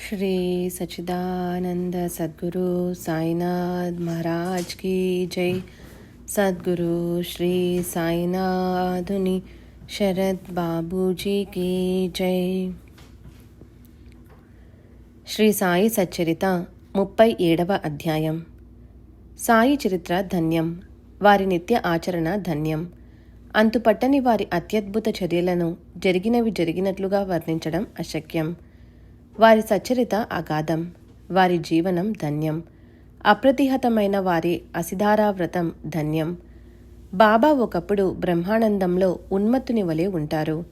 श्री सच्चिदानंद सद्गुरु साईनाथ महाराज की जय। सद्गुरु श्री साईनाथुनि शरद बाबूजी की जय। శ్రీ సాయి సచ్చరిత 37వ అధ్యాయం. సాయి చరిత్ర ధన్యం, వారి నిత్య ఆచరణ ధన్యం. అంతుపట్టని వారి అత్యద్భుత చర్యలను జరిగినవి జరిగినట్లుగా వర్ణించడం అశక్యం. వారి సచ్చరిత అగాధం, వారి జీవనం ధన్యం. అప్రతిహతమైన వారి అసిధారావ్రతం ధన్యం. బాబా ఒకప్పుడు బ్రహ్మానందంలో ఉన్మత్తుని వలె ఉంటారు.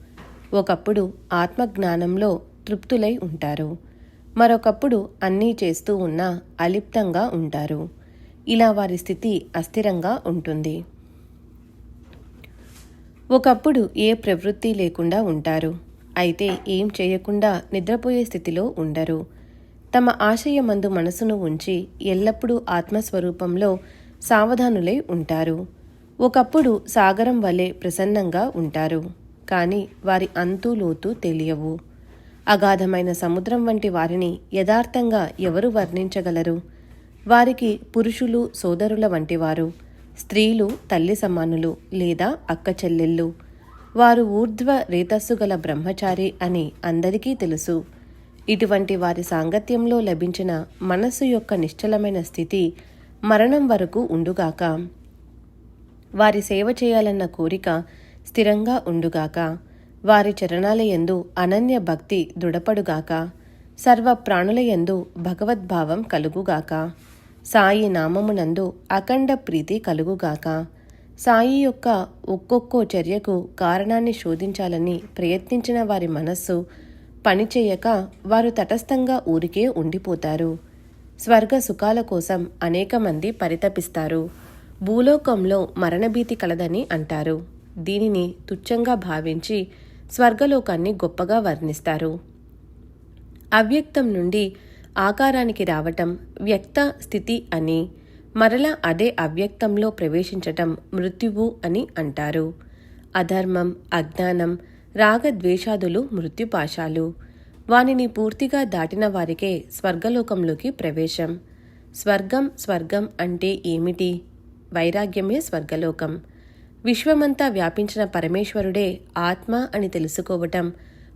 ఒకప్పుడు ఆత్మజ్ఞానంలో తృప్తులై ఉంటారు. మరొకప్పుడు అన్నీ చేస్తూ ఉన్నా అలిప్తంగా ఉంటారు. ఇలా వారి స్థితి అస్థిరంగా ఉంటుంది. ఒకప్పుడు ఏ ప్రవృత్తి లేకుండా ఉంటారు. అయితే ఏం చేయకుండా నిద్రపోయే స్థితిలో ఉండరు. తమ ఆశయమందు మనసును ఉంచి ఎల్లప్పుడూ ఆత్మస్వరూపంలో సావధానులై ఉంటారు. ఒకప్పుడు సాగరం వలె ప్రసన్నంగా ఉంటారు. కానీ వారి అంతు లోతు తెలియవు. అగాధమైన సముద్రం వంటి వారిని యథార్థంగా ఎవరు వర్ణించగలరు? వారికి పురుషులు సోదరుల వంటివారు, స్త్రీలు తల్లి సమానులు లేదా అక్క చెల్లెళ్ళు. వారు ఊర్ధ్వ రేతస్సు గల బ్రహ్మచారి అని అందరికీ తెలుసు. ఇటువంటి వారి సాంగత్యంలో లభించిన మనస్సు యొక్క నిశ్చలమైన స్థితి మరణం వరకు ఉండుగాక. వారి సేవ చేయాలన్న కోరిక స్థిరంగా ఉండుగాక. వారి చరణాలయందు అనన్య భక్తి దృఢపడుగాక. సర్వ ప్రాణులయందు భగవద్భావం కలుగుగాక. సాయి నామమునందు అఖండ ప్రీతి కలుగుగాక. సాయి యొక్క ఒక్కొక్కో చర్యకు కారణాన్ని శోధించాలని ప్రయత్నించిన వారి మనస్సు పనిచేయక వారు తటస్థంగా ఊరికే ఉండిపోతారు. స్వర్గ సుఖాల కోసం అనేక మంది పరితపిస్తారు. భూలోకంలో మరణభీతి కలదని అంటారు. దీనిని తుచ్చంగా భావించి స్వర్గలోకాన్ని గొప్పగా వర్ణిస్తారు. అవ్యక్తం నుండి ఆకారానికి రావటం వ్యక్త స్థితి అని, మరలా అదే అవ్యక్తంలో ప్రవేశించటం మృత్యువు అని అంటారు. అధర్మం, అజ్ఞానం, రాగద్వేషాదులు మృత్యుపాశాలు. వానిని పూర్తిగా దాటిన వారికే స్వర్గలోకంలోకి ప్రవేశం. స్వర్గం అంటే ఏమిటి? వైరాగ్యమే స్వర్గలోకం. విశ్వమంతా వ్యాపించిన పరమేశ్వరుడే ఆత్మ అని తెలుసుకోవటం,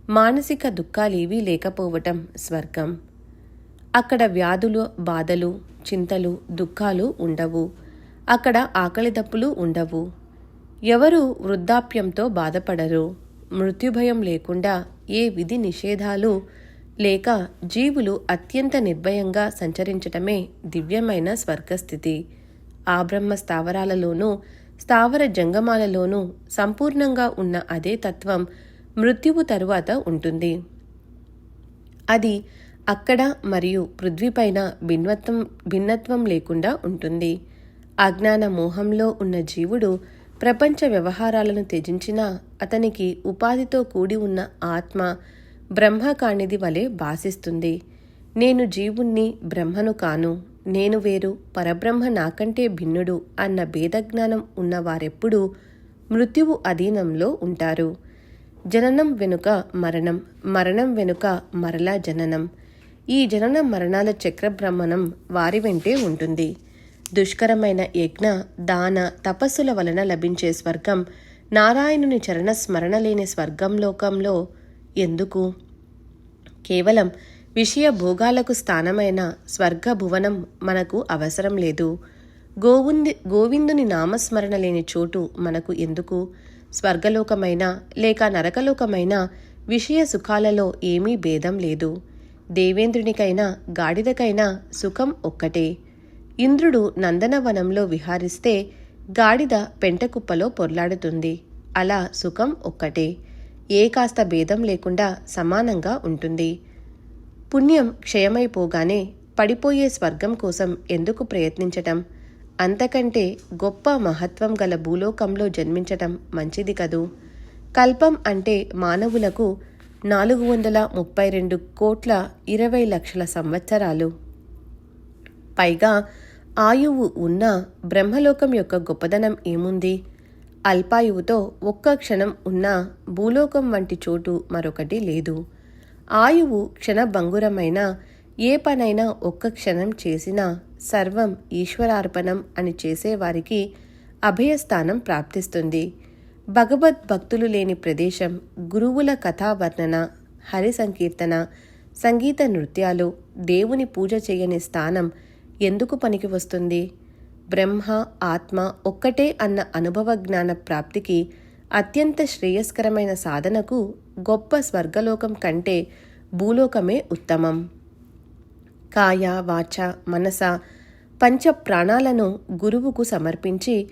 మానసిక దుఃఖాలేవీ లేకపోవటం స్వర్గం. అక్కడ వ్యాధులు, బాధలు, చింతలు, దుఃఖాలు ఉండవు. అక్కడ ఆకలిదప్పులు ఉండవు. ఎవరు వృద్ధాప్యంతో బాధపడరు. మృత్యుభయం లేకుండా ఏ విధి నిషేధాలు లేక జీవులు అత్యంత నిర్భయంగా సంచరించటమే దివ్యమైన స్వర్గస్థితి. ఆ బ్రహ్మ స్థావరాలలోనూ స్థావర జంగమాలలోనూ సంపూర్ణంగా ఉన్న అదే తత్వం మృత్యువు తరువాత ఉంటుంది. అది అక్కడ మరియు పృథ్వీపైన భిన్నత్వం లేకుండా ఉంటుంది. అజ్ఞాన మోహంలో ఉన్న జీవుడు ప్రపంచ వ్యవహారాలను త్యజించినా అతనికి ఉపాధితో కూడి ఉన్న ఆత్మ బ్రహ్మ కానిది వలె భాసిస్తుంది. నేను జీవుణ్ణి, బ్రహ్మను కాను, నేను వేరు, పరబ్రహ్మ నాకంటే భిన్నుడు అన్న భేదజ్ఞానం ఉన్నవారెప్పుడూ మృత్యువు అధీనంలో ఉంటారు. జననం వెనుక మరణం, మరణం వెనుక మరలా జననం. ఈ జనన మరణాల చక్రభ్రమణం వారి వెంటే ఉంటుంది. దుష్కరమైన యజ్ఞ, దాన, తపస్సుల వలన లభించే స్వర్గం నారాయణుని చరణ స్మరణ లేని స్వర్గంలోకంలో ఎందుకు? కేవలం విషయ భోగాలకు స్థానమైన స్వర్గభువనం మనకు అవసరం లేదు. గోవిందుని నామస్మరణ లేని చోటు మనకు ఎందుకు? స్వర్గలోకమైన లేక నరకలోకమైన విషయ సుఖాలలో ఏమీ భేదం లేదు. దేవేంద్రునికైనా గాడిదకైనా సుఖం ఒక్కటే. ఇంద్రుడు నందనవనంలో విహారిస్తే గాడిద పెంటకుప్పలో పొర్లాడుతుంది. అలా సుఖం ఒక్కటే. ఏ కాస్త భేదం లేకుండా సమానంగా ఉంటుంది. పుణ్యం క్షయమైపోగానే పడిపోయే స్వర్గం కోసం ఎందుకు ప్రయత్నించటం? అంతకంటే గొప్ప మహత్వం గల భూలోకంలో జన్మించటం మంచిది కదూ. కల్పం అంటే మానవులకు 432,20,00,000 సంవత్సరాలు. పైగా ఆయువు ఉన్న బ్రహ్మలోకం యొక్క గొప్పదనం ఏముంది? అల్పాయువుతో ఒక్క క్షణం ఉన్న భూలోకం వంటి చోటు మరొకటి లేదు. ఆయువు క్షణభంగురమైన ఏ పనైనా ఒక్క క్షణం చేసినా సర్వం ఈశ్వరార్పణం అని చేసేవారికి అభయస్థానం ప్రాప్తిస్తుంది. భగవద్భక్తులు లేని ప్రదేశం, గురువుల కథావర్ణన, హరి సంకీర్తన, సంగీత నృత్యాలు, దేవుని పూజ చేయని స్థానం ఎందుకు పనికి వస్తుంది? బ్రహ్మ ఆత్మ ఒక్కటే అన్న అనుభవ జ్ఞాన ప్రాప్తికి అత్యంత శ్రేయస్కరమైన సాధనకు గొప్ప స్వర్గలోకం కంటే భూలోకమే ఉత్తమం. కాయ వాచ మనస పంచ ప్రాణాలను గురువుకు సమర్పించి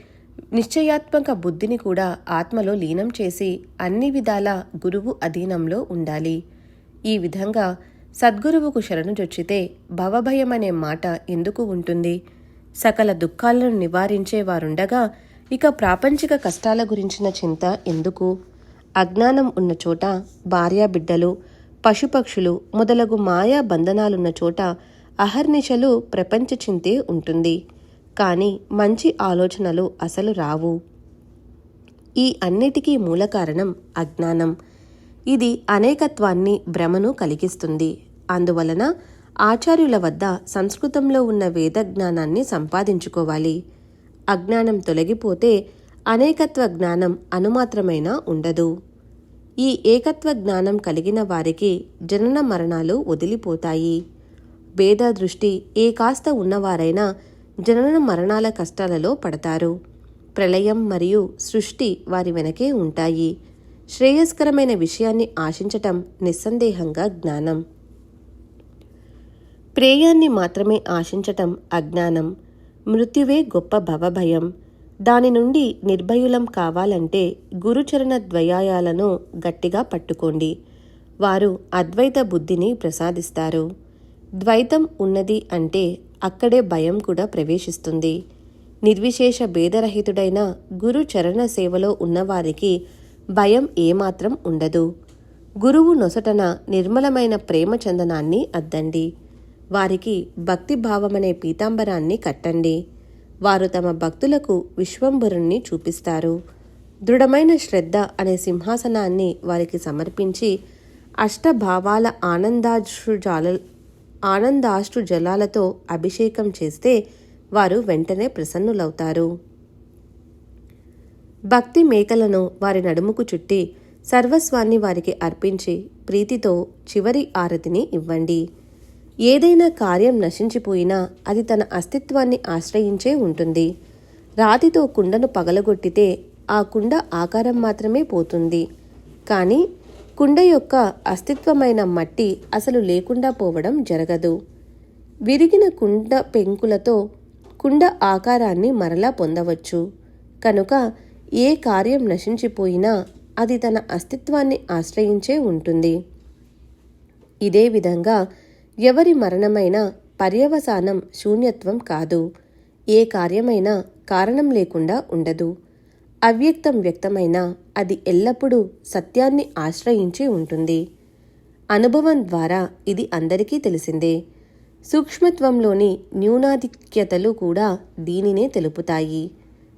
నిశ్చయాత్మక బుద్ధిని కూడా ఆత్మలో లీనం చేసి అన్ని విధాల గురువు అధీనంలో ఉండాలి. ఈ విధంగా సద్గురువుకు శరణుజొచ్చితే భవభయమనే మాట ఎందుకు ఉంటుంది? సకల దుఃఖాలను నివారించేవారుండగా ఇక ప్రాపంచిక కష్టాల గురించిన చింత ఎందుకు? అజ్ఞానం ఉన్న చోట భార్యాబిడ్డలు, పశుపక్షులు మొదలగు మాయా బంధనాలున్న చోట అహర్నిశలు ప్రపంచ చింతే ఉంటుంది. కానీ మంచి ఆలోచనలు అసలు రావు. ఈ అన్నిటికీ మూల కారణం అజ్ఞానం. ఇది అనేకత్వాన్ని, భ్రమను కలిగిస్తుంది. అందువలన ఆచార్యుల వద్ద సంస్కృతంలో ఉన్న వేద జ్ఞానాన్ని సంపాదించుకోవాలి. అజ్ఞానం తొలగిపోతే అనేకత్వ జ్ఞానం అనుమాత్రమైనా ఉండదు. ఈ ఏకత్వ జ్ఞానం కలిగిన వారికి జనన మరణాలు వదిలిపోతాయి. భేద దృష్టి ఏ కాస్త ఉన్నవారైనా జనన మరణాల కష్టాలలో పడతారు. ప్రళయం మరియు సృష్టి వారి వెనకే ఉంటాయి. శ్రేయస్కరమైన విషయాన్ని ఆశించటం నిస్సందేహంగా జ్ఞానం. ప్రేయాన్ని మాత్రమే ఆశించటం అజ్ఞానం. మృత్యువే గొప్ప భవభయం. దాని నుండి నిర్భయులం కావాలంటే గురుచరణ ద్వయాయాలను గట్టిగా పట్టుకోండి. వారు అద్వైత బుద్ధిని ప్రసాదిస్తారు. ద్వైతం ఉన్నది అంటే అక్కడే భయం కూడా ప్రవేశిస్తుంది. నిర్విశేష భేదరహితుడైన గురు చరణ సేవలో ఉన్నవారికి భయం ఏమాత్రం ఉండదు. గురువు నొసటన నిర్మలమైన ప్రేమ చందనాన్ని అద్దండి. వారికి భక్తిభావమనే పీతాంబరాన్ని కట్టండి. వారు తమ భక్తులకు విశ్వంభరుణ్ణి చూపిస్తారు. దృఢమైన శ్రద్ధ అనే సింహాసనాన్ని వారికి సమర్పించి అష్టభావాల ఆనందాశ్రు జలాలతో అభిషేకం చేస్తే వారు వెంటనే ప్రసన్నులవుతారు. భక్తి మేకలను వారి నడుముకు చుట్టి సర్వస్వాన్ని వారికి అర్పించి ప్రీతితో చివరి ఆరతిని ఇవ్వండి. ఏదైనా కార్యం నశించిపోయినా అది తన అస్తిత్వాన్ని ఆశ్రయించే ఉంటుంది. రాతితో కుండను పగలగొట్టితే ఆ కుండ ఆకారం మాత్రమే పోతుంది. కానీ కుండ యొక్క అస్తిత్వమైన మట్టి అసలు లేకుండా పోవడం జరగదు. విరిగిన కుండ పెంకులతో కుండ ఆకారాన్ని మరలా పొందవచ్చు. కనుక ఏ కార్యం నశించిపోయినా అది తన అస్తిత్వాన్ని ఆశ్రయించే ఉంటుంది. ఇదే విధంగా ఎవరి మరణమైనా పర్యవసానం శూన్యత్వం కాదు. ఏ కార్యమైనా కారణం లేకుండా ఉండదు. అవ్యక్తం వ్యక్తమైనా అది ఎల్లప్పుడూ సత్యాన్ని ఆశ్రయించి ఉంటుంది. అనుభవం ద్వారా ఇది అందరికీ తెలిసిందే. సూక్ష్మత్వంలోని న్యూనాధిక్యతలు కూడా దీనినే తెలుపుతాయి.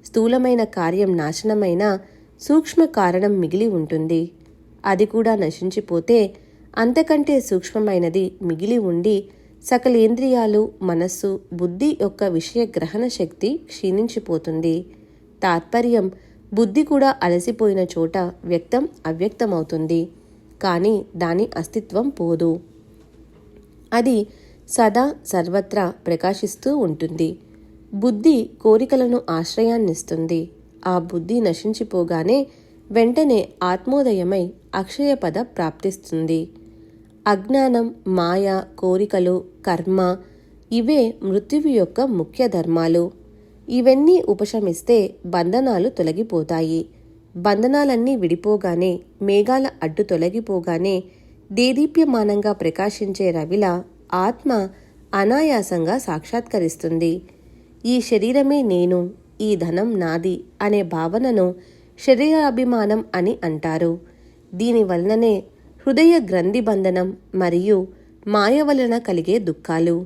స్థూలమైన కార్యం నాశనమైన సూక్ష్మ కారణం మిగిలి ఉంటుంది. అది కూడా నశించిపోతే అంతకంటే సూక్ష్మమైనది మిగిలి ఉండి సకలేంద్రియాలు, మనస్సు, బుద్ధి యొక్క విషయ గ్రహణ శక్తి క్షీణించిపోతుంది. తాత్పర్యం బుద్ధి కూడా అలసిపోయిన చోట వ్యక్తం అవ్యక్తమవుతుంది. కానీ దాని అస్తిత్వం పోదు. అది సదా సర్వత్రా ప్రకాశిస్తూ ఉంటుంది. బుద్ధి కోరికలను ఆశ్రయాన్నిస్తుంది. ఆ బుద్ధి నశించిపోగానే వెంటనే ఆత్మోదయమై అక్షయపద ప్రాప్తిస్తుంది. అజ్ఞానం, మాయ, కోరికలు, కర్మ ఇవే మృత్యువు యొక్క ముఖ్య ధర్మాలు. ఇవన్నీ ఉపశమిస్తే బంధనాలు తొలగిపోతాయి. బంధనాలన్నీ విడిపోగానే, మేఘాల అడ్డు తొలగిపోగానే దేదీప్యమానంగా ప్రకాశించే రవిలా ఆత్మ అనాయాసంగా సాక్షాత్కరిస్తుంది. ఈ శరీరమే నేను, ఈ ధనం నాది అనే భావనను శరీరాభిమానం అని అంటారు. దీనివలననే హృదయ గ్రంథి బంధనం మరియు మాయ వలన కలిగే దుఃఖాలు.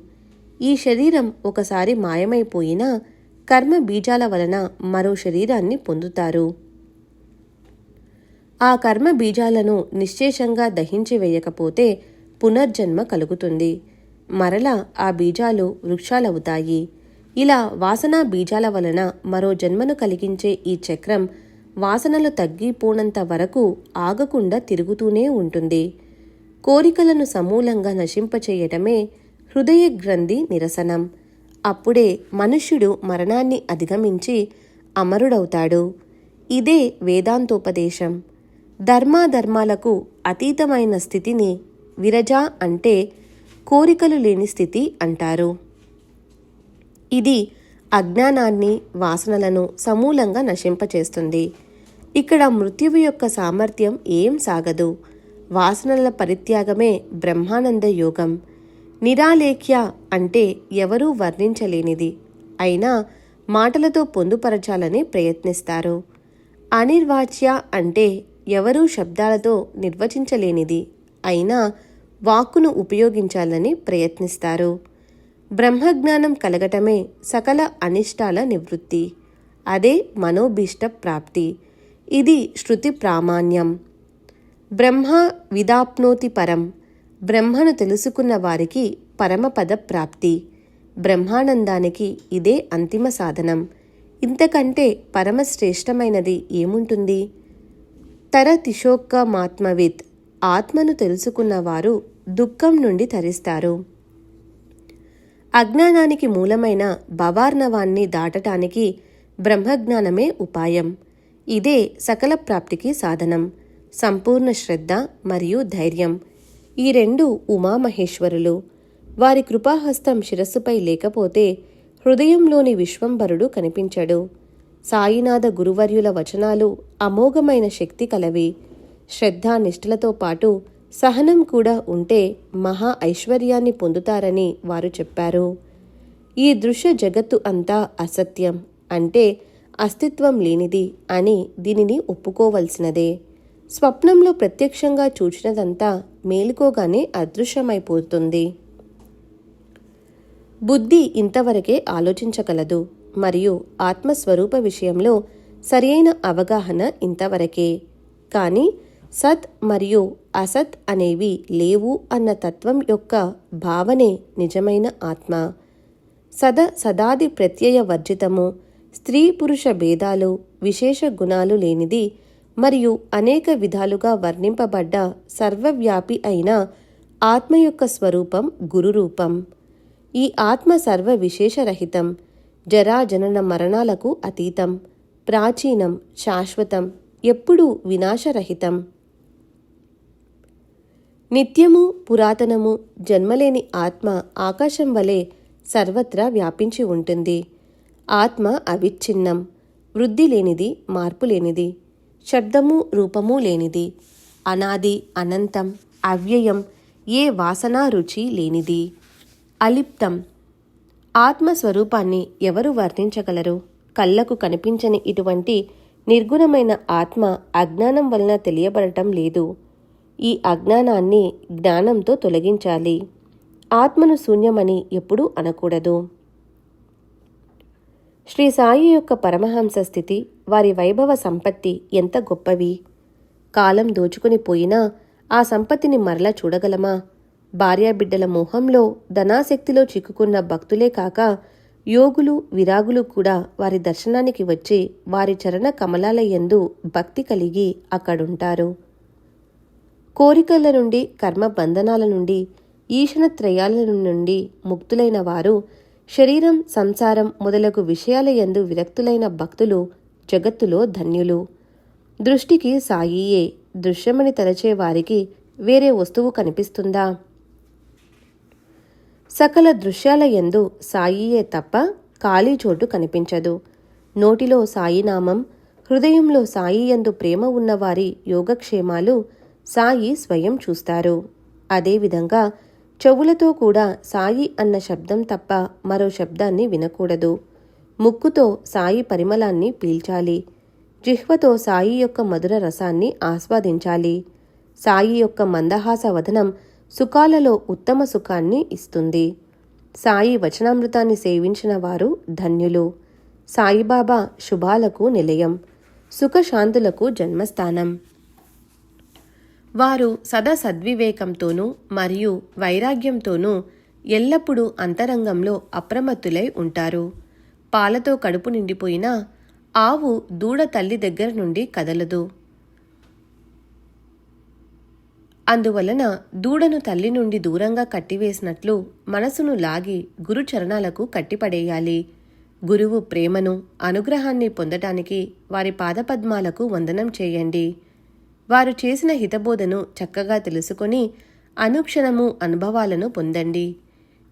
ఈ శరీరం ఒకసారి మాయమైపోయినా కర్మ బీజాల వలన మరో శరీరాన్ని పొందుతారు. ఆ కర్మ బీజాలను నిశ్శేషంగా దహించి వేయకపోతే పునర్జన్మ కలుగుతుంది. మరలా ఆ బీజాలు వృక్షాలవుతాయి. ఇలా వాసనా బీజాల వలన మరో జన్మను కలిగించే ఈ చక్రం వాసనలు తగ్గిపోనంత వరకు ఆగకుండా తిరుగుతూనే ఉంటుంది. కోరికలను సమూలంగా నశింపచేయటమే హృదయ గ్రంథి నిరసనం. అప్పుడే మనుష్యుడు మరణాన్ని అధిగమించి అమరుడవుతాడు. ఇదే వేదాంతోపదేశం. ధర్మాధర్మాలకు అతీతమైన స్థితిని విరజ అంటే కోరికలు లేని స్థితి అంటారు. ఇది అజ్ఞానాన్ని, వాసనలను సమూలంగా నశింపచేస్తుంది. ఇక్కడ మృత్యువు యొక్క సామర్థ్యం ఏం సాగదు. వాసనల పరిత్యాగమే బ్రహ్మానంద యోగం. నిరాలేఖ్య అంటే ఎవరూ వర్ణించలేనిది, అయినా మాటలతో పొందుపరచాలని ప్రయత్నిస్తారు. అనిర్వాచ్య అంటే ఎవరూ శబ్దాలతో నిర్వచించలేనిది, అయినా వాక్కును ఉపయోగించాలని ప్రయత్నిస్తారు. బ్రహ్మజ్ఞానం కలగటమే సకల అనిష్టాల నివృత్తి. అదే మనోభీష్ట ప్రాప్తి. ఇది శృతి ప్రామాణ్యం. బ్రహ్మ విదాప్నోతి పరం. బ్రహ్మను తెలుసుకున్న వారికి పరమపద ప్రాప్తి. బ్రహ్మానందానికి ఇదే అంతిమ సాధనం. ఇంతకంటే పరమశ్రేష్టమైనది ఏముంటుంది? తరతిశోక్కమాత్మవిత్. ఆత్మను తెలుసుకున్నవారు దుఃఖం నుండి తరిస్తారు. అజ్ఞానానికి మూలమైన భవార్ణవాన్ని దాటటానికి బ్రహ్మజ్ఞానమే ఉపాయం. ఇదే సకల ప్రాప్తికి సాధనం. సంపూర్ణ శ్రద్ధ మరియు ధైర్యం, ఈ రెండు ఉమామహేశ్వరులు. వారి కృపాహస్తం శిరస్సుపై లేకపోతే హృదయంలోని విశ్వంభరుడు కనిపించడు. సాయినాథ గురువర్యుల వచనాలు అమోఘమైన శక్తి కలవి. శ్రద్ధానిష్టలతో పాటు సహనం కూడా ఉంటే మహా ఐశ్వర్యాన్ని పొందుతారని వారు చెప్పారు. ఈ దృశ్య జగత్తు అంతా అసత్యం, అంటే అస్తిత్వం లేనిది అని దీనిని ఒప్పుకోవలసినదే. స్వప్నంలో ప్రత్యక్షంగా చూచినదంతా మేలుకోగానే అదృశ్యమైపోతుంది. బుద్ధి ఇంతవరకే ఆలోచించగలదు, మరియు ఆత్మస్వరూప విషయంలో సరియైన అవగాహన ఇంతవరకే. కానీ సత్ మరియు అసత్ అనేవి లేవు అన్న తత్వం యొక్క భావనే నిజమైన ఆత్మ. సదాది ప్రత్యయ వర్జితము, స్త్రీ పురుష భేదాలు, విశేష గుణాలు లేనిది మరియు అనేక విధాలుగా వర్ణింపబడ్డ సర్వవ్యాపి అయిన ఆత్మ యొక్క స్వరూపం గురురూపం. ఈ ఆత్మ సర్వ విశేషరహితం, జరాజనన మరణాలకు అతీతం, ప్రాచీనం, శాశ్వతం, ఎప్పుడూ వినాశరహితం. నిత్యము, పురాతనము, జన్మలేని ఆత్మ ఆకాశం వలె సర్వత్రా వ్యాపించి ఉంటుంది. ఆత్మ అవిచ్ఛిన్నం, వృద్ధి లేనిది, మార్పు లేనిది, శబ్దము రూపము లేనిది, అనాది, అనంతం, అవ్యయం, ఏ వాసనా రుచి లేనిది, అలిప్తం. ఆత్మస్వరూపాన్ని ఎవరు వర్ణించగలరు? కళ్ళకు కనిపించని ఇటువంటి నిర్గుణమైన ఆత్మ అజ్ఞానం వలన తెలియబడటం లేదు. ఈ అజ్ఞానాన్ని జ్ఞానంతో తొలగించాలి. ఆత్మను శూన్యమని ఎప్పుడూ అనకూడదు. శ్రీ సాయి యొక్క పరమహంస స్థితి, వారి వైభవ సంపత్తి ఎంత గొప్పవి! కాలం దోచుకుని పోయినా ఆ సంపత్తిని మరలా చూడగలమా? భార్యాబిడ్డల మోహంలో, ధనాశక్తిలో చిక్కుకున్న భక్తులే కాక యోగులు, విరాగులు కూడా వారి దర్శనానికి వచ్చి వారి చరణ కమలాల యందు భక్తి కలిగి అక్కడుంటారు. కోరికల నుండి, కర్మ బంధనాల నుండి, ఈషణత్రయాల నుండి ముక్తులైన వారు, శరీరం, సంసారం మొదలగు విషయాల యందు విరక్తులైన భక్తులు జగత్తులో ధన్యులు. దృష్టికి సాయియే దృశ్యమని తలచే వారికి వేరే వస్తువు కనిపిస్తుందా? సకల దృశ్యాల యందు సాయియే తప్ప ఖాళీ చోటు కనిపించదు. నోటిలో సాయినామం, హృదయంలో సాయి యందు ప్రేమ ఉన్నవారి యోగక్షేమాలు సాయి స్వయం చూస్తారు. అదేవిధంగా చెవులతో కూడా సాయి అన్న శబ్దం తప్ప మరో శబ్దాన్ని వినకూడదు. ముక్కుతో సాయి పరిమళాన్ని పీల్చాలి. జిహ్వతో సాయి యొక్క మధుర రసాన్ని ఆస్వాదించాలి. సాయి యొక్క మందహాస వదనం సుఖాలలో ఉత్తమ సుఖాన్ని ఇస్తుంది. సాయి వచనామృతాన్ని సేవించిన వారు ధన్యులు. సాయిబాబా శుభాలకు నిలయం, సుఖశాంతులకు జన్మస్థానం. వారు సదా సద్వివేకంతోనూ మరియు వైరాగ్యంతోనూ ఎల్లప్పుడూ అంతరంగంలో అప్రమత్తులై ఉంటారు. పాలతో కడుపు నిండిపోయినా ఆవు దూడ తల్లి దగ్గర నుండి కదలదు. అందువలన దూడను తల్లి నుండి దూరంగా కట్టివేసినట్లు మనసును లాగి గురు చరణాలకు కట్టిపడేయాలి. గురువు ప్రేమను, అనుగ్రహాన్ని పొందటానికి వారి పాదపద్మాలకు వందనం చేయండి. వారు చేసిన హితబోధను చక్కగా తెలుసుకొని అనుక్షణము అనుభవాలను పొందండి.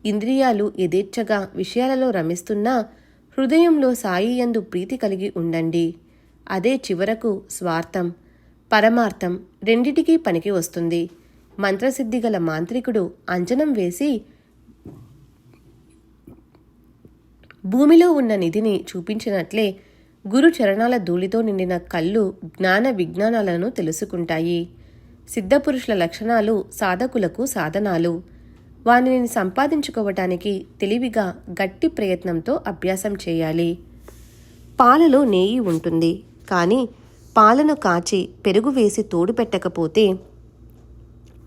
ఇంద్రియాలు యథేచ్ఛగా విషయాలలో రమిస్తున్నా హృదయంలో సాయి యందు ప్రీతి కలిగి ఉండండి. అదే చివరకు స్వార్థం, పరమార్థం రెండిటికీ పనికి వస్తుంది. మంత్రసిద్ధిగల మాంత్రికుడు అంజనం వేసి భూమిలో ఉన్న నిధిని చూపించినట్లే గురు చరణాల ధూళితో నిండిన కళ్ళు జ్ఞాన విజ్ఞానాలను తెలుసుకుంటాయి. సిద్ధపురుషుల లక్షణాలు సాధకులకు సాధనాలు. వానిని సంపాదించుకోవటానికి తెలివిగా గట్టి ప్రయత్నంతో అభ్యాసం చేయాలి. పాలలో నెయ్యి ఉంటుంది, కానీ పాలను కాచి పెరుగు వేసి తోడు పెట్టకపోతే